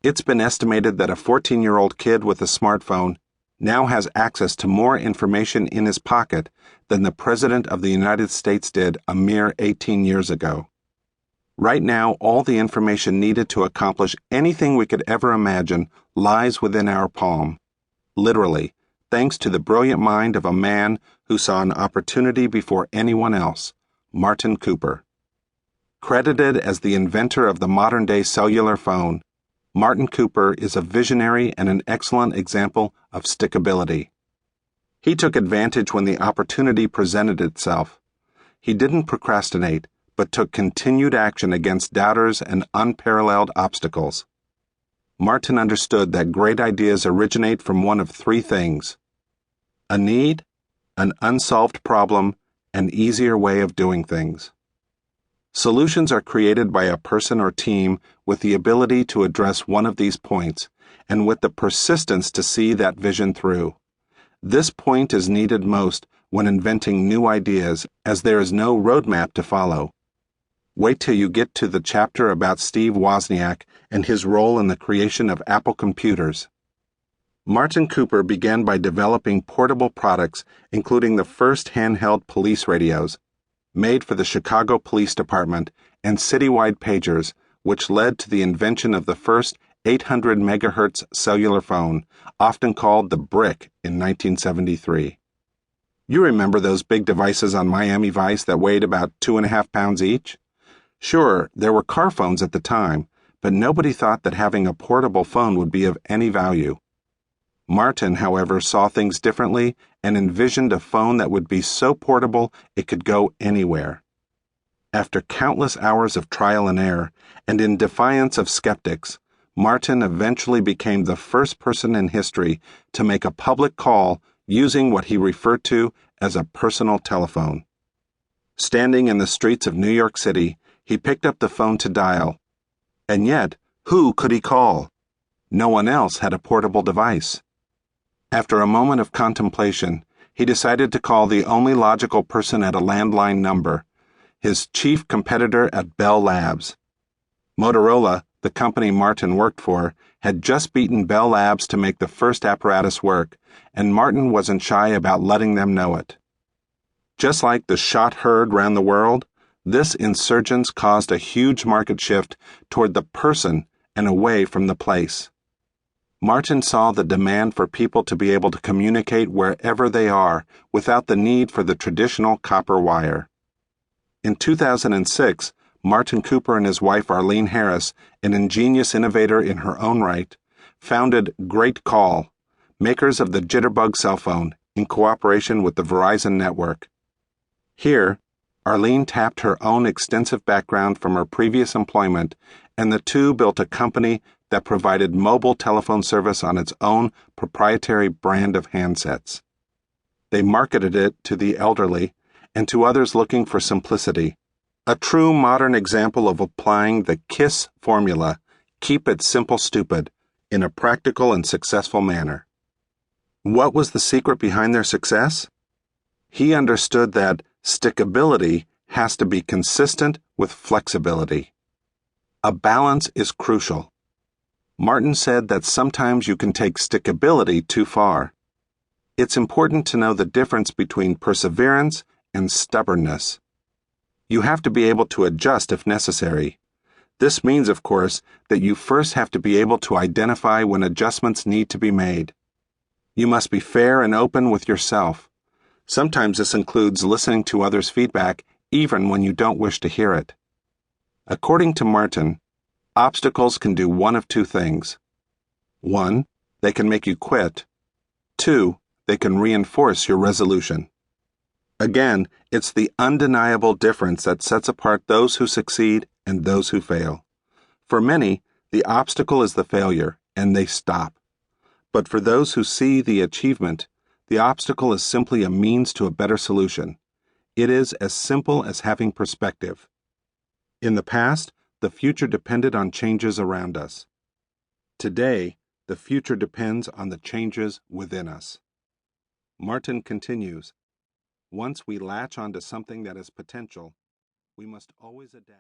It's been estimated that a 14-year-old kid with a smartphone now has access to more information in his pocket than the President of the United States did a mere 18 years ago. Right now, all the information needed to accomplish anything we could ever imagine lies within our palm. Literally, thanks to the brilliant mind of a man who saw an opportunity before anyone else, Martin Cooper. Credited as the inventor of the modern-day cellular phone, Martin Cooper is a visionary and an excellent example of stickability. He took advantage when the opportunity presented itself. He didn't procrastinate, but took continued action against doubters and unparalleled obstacles. Martin understood that great ideas originate from one of three things: a need, an unsolved problem, an easier way of doing things. Solutions are created by a person or team with the ability to address one of these points and with the persistence to see that vision through. This point is needed most when inventing new ideas, as there is no roadmap to follow. Wait till you get to the chapter about Steve Wozniak and his role in the creation of Apple computers. Martin Cooper began by developing portable products, including the first handheld police radios, made for the Chicago Police Department, and citywide pagers, which led to the invention of the first 800 megahertz cellular phone, often called the Brick, in 1973. You remember those big devices on Miami Vice that weighed about 2.5 pounds each? Sure, there were car phones at the time, but nobody thought that having a portable phone would be of any value. Martin, however, saw things differently and envisioned a phone that would be so portable it could go anywhere. After countless hours of trial and error, and in defiance of skeptics, Martin eventually became the first person in history to make a public call using what he referred to as a personal telephone. Standing in the streets of New York City, he picked up the phone to dial. And yet, who could he call? No one else had a portable device. After a moment of contemplation, he decided to call the only logical person at a landline number, his chief competitor at Bell Labs. Motorola, the company Martin worked for, had just beaten Bell Labs to make the first apparatus work, and Martin wasn't shy about letting them know it. Just like the shot heard round the world, this insurgence caused a huge market shift toward the person and away from the place. Martin saw the demand for people to be able to communicate wherever they are without the need for the traditional copper wire. In 2006, Martin Cooper and his wife Arlene Harris, an ingenious innovator in her own right, founded Great Call, makers of the Jitterbug cell phone, in cooperation with the Verizon network. Here, Arlene tapped her own extensive background from her previous employment, and the two built a company that provided mobile telephone service on its own proprietary brand of handsets. They marketed it to the elderly and to others looking for simplicity, a true modern example of applying the KISS formula, keep it simple stupid, in a practical and successful manner. What was the secret behind their success? He understood that stickability has to be consistent with flexibility. A balance is crucial. Martin said that sometimes you can take stickability too far. It's important to know the difference between perseverance and stubbornness. You have to be able to adjust if necessary. This means, of course, that you first have to be able to identify when adjustments need to be made. You must be fair and open with yourself. Sometimes this includes listening to others' feedback even when you don't wish to hear it. According to Martin, obstacles can do one of two things. 1, they can make you quit. 2, they can reinforce your resolution. Again, it's the undeniable difference that sets apart those who succeed and those who fail. For many, the obstacle is the failure, and they stop. But for those who see the achievement, the obstacle is simply a means to a better solution. It is as simple as having perspective. In the past, the future depended on changes around us. Today, the future depends on the changes within us. Martin continues, once we latch onto something that has potential, we must always adapt.